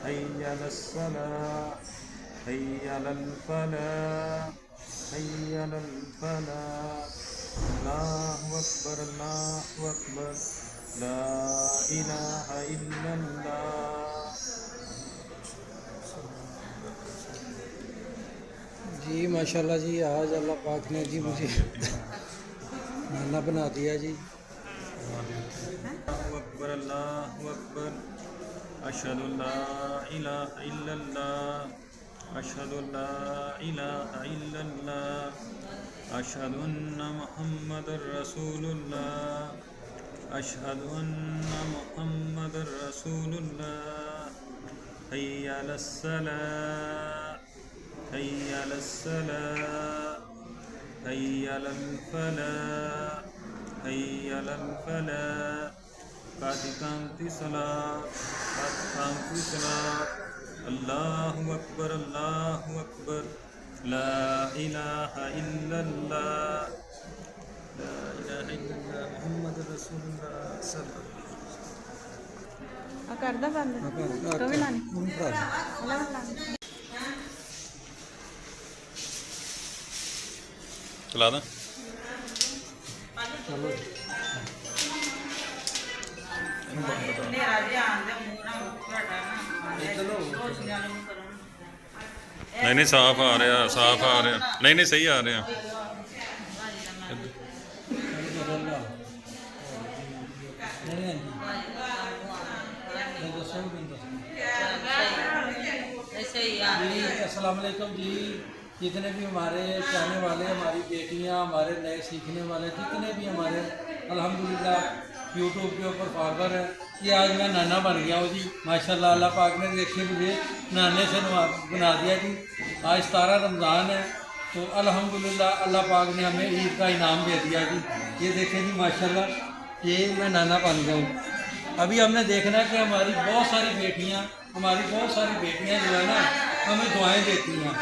حي على الصلاة حي على الفلاح حي على الفلاح الله أكبر الله أكبر لا إله إلا الله. جی ماشاءاللہ جی آج اللہ پاک نے جی مجھے نانا بنا دیا جی. الله أكبر الله أكبر أشهد أن لا إله إلا الله أشهد أن لا إله إلا الله أشهد أن محمد رسول الله أشهد أن محمد رسول الله. حي على الصلاة حي على الصلاة حي على الفلاح حي على الفلاح. قد قامت الصلاة قد قامت الصلاة. الله أكبر الله أكبر لا إله إلا الله لا إله إلا الله محمد رسول الله صلى الله عليه وسلم. کردا بند تو بھی لانی اللہ لانی چلا دیں. نہیں نہیں صاف آ رہا صاف آ رہا نہیں نہیں صحیح آ رہے ہیں. السلام علیکم جی. جتنے بھی ہمارے چاہنے والے ہماری بیٹیاں ہمارے نئے سیکھنے والے جتنے بھی ہمارے الحمدللہ یوٹیوب کے اوپر فالوور ہیں یہ آج میں نانا بن گیا ہوں جی ماشاءاللہ. اللہ پاک نے دیکھے مجھے نانے سے بنا دیا جی. آج 17 رمضان ہے تو الحمدللہ اللہ پاک نے ہمیں عید کا انعام دے دیا جی. یہ دیکھیں جی ماشاءاللہ یہ میں نانا بن گیا ہوں. ابھی ہم نے دیکھنا ہے کہ ہماری بہت ساری بیٹیاں جو ہے نا ہمیں دعائیں دیتی ہیں.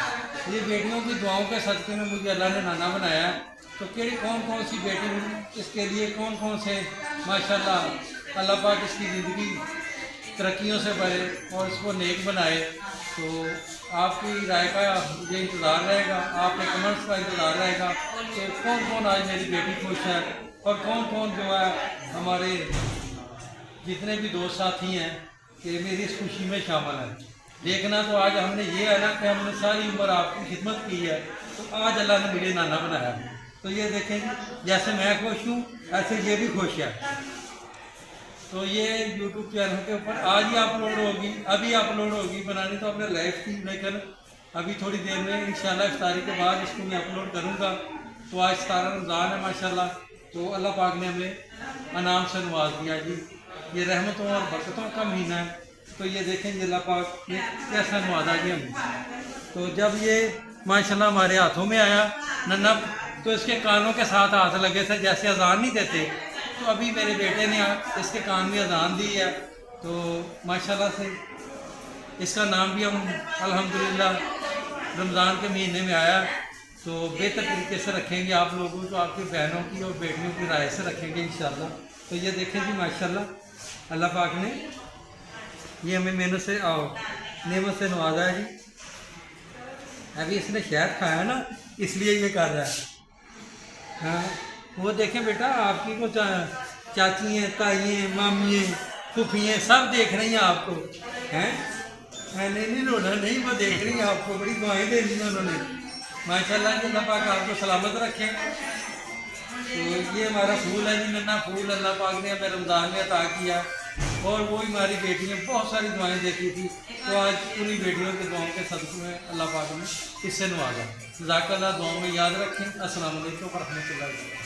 یہ بیٹیوں کی دعاؤں کے صدقے میں مجھے اللہ نے نانا بنایا ہے. تو کون سی بیٹی اس کے لیے کون سے ماشاءاللہ اللہ پاک اس کی زندگی ترقیوں سے بھرے اور اس کو نیک بنائے. تو آپ کی رائے کا یہ انتظار رہے گا, آپ کے کمنٹس کا انتظار رہے گا کہ کون آج میری بیٹی خوش ہے اور کون جو ہے ہمارے جتنے بھی دوست ساتھی ہیں کہ میری اس خوشی میں شامل ہیں. دیکھنا تو آج ہم نے یہ ہے نا کہ ہم نے ساری عمر آپ کی خدمت کی ہے تو آج اللہ نے مجھے نانا بنایا. تو یہ دیکھیں جیسے میں خوش ہوں ایسے یہ بھی خوش ہے. تو یہ یوٹیوب چینل کے اوپر آج ہی اپلوڈ ہوگی, ابھی اپلوڈ ہوگی. بنانی تو اپنے لائف تھی لیکن ابھی تھوڑی دیر میں انشاءاللہ افطاری کے بعد اس کو میں اپلوڈ کروں گا. تو آج 17 رمضان ہے ماشاءاللہ. تو اللہ پاک نے ہمیں انعام سے نواز دیا جی. یہ رحمتوں اور برکتوں کا مہینہ ہے. تو یہ دیکھیں جی اللہ پاک نے کیسا نوازا جی ہمیں. تو جب یہ ماشاءاللہ ہمارے ہاتھوں میں آیا ننا تو اس کے کانوں کے ساتھ ہاتھ لگے تھے جیسے اذان نہیں دیتے. تو ابھی میرے بیٹے نے اس کے کان میں اذان دی ہے. تو ماشاءاللہ سے اس کا نام بھی ہم الحمدللہ رمضان کے مہینے میں آیا تو بہتر طریقے سے رکھیں گے. آپ لوگوں کو آپ کی بہنوں کی اور بیٹیوں کی رائے سے رکھیں گے انشاءاللہ. تو یہ دیکھیں جی ماشاءاللہ اللہ پاک نے یہ ہمیں محنت سے نعمت سے نوازا ہے جی. ابھی اس نے شہد کھایا نا اس لیے یہ کر رہا ہے. ہاں وہ دیکھیں بیٹا آپ کی کو چاچی ہیں, تائی ہیں, مامی ہیں, پھوپھی ہیں, سب دیکھ رہی ہیں آپ کو. ہیں نہیں رونا نہیں, وہ دیکھ رہی ہیں آپ کو, بڑی دعائیں دے دی ہیں انہوں نے ماشاءاللہ. اللہ پاک آپ کو سلامت رکھیں. تو یہ ہمارا پھول ہے جی ننا پھول اللہ پاک نے ہمیں رمضان میں عطا کیا. اور وہی ہماری بیٹیاں بہت ساری دعائیں دیتی تھی تو آج پوری بیٹیوں کے دعاؤں کے صدقے میں اللہ پاک نے اس سے نوازا. جزاک اللہ. دعاؤں میں یاد رکھیں. السلام علیکم ورحمۃ اللہ وبرکاتہ.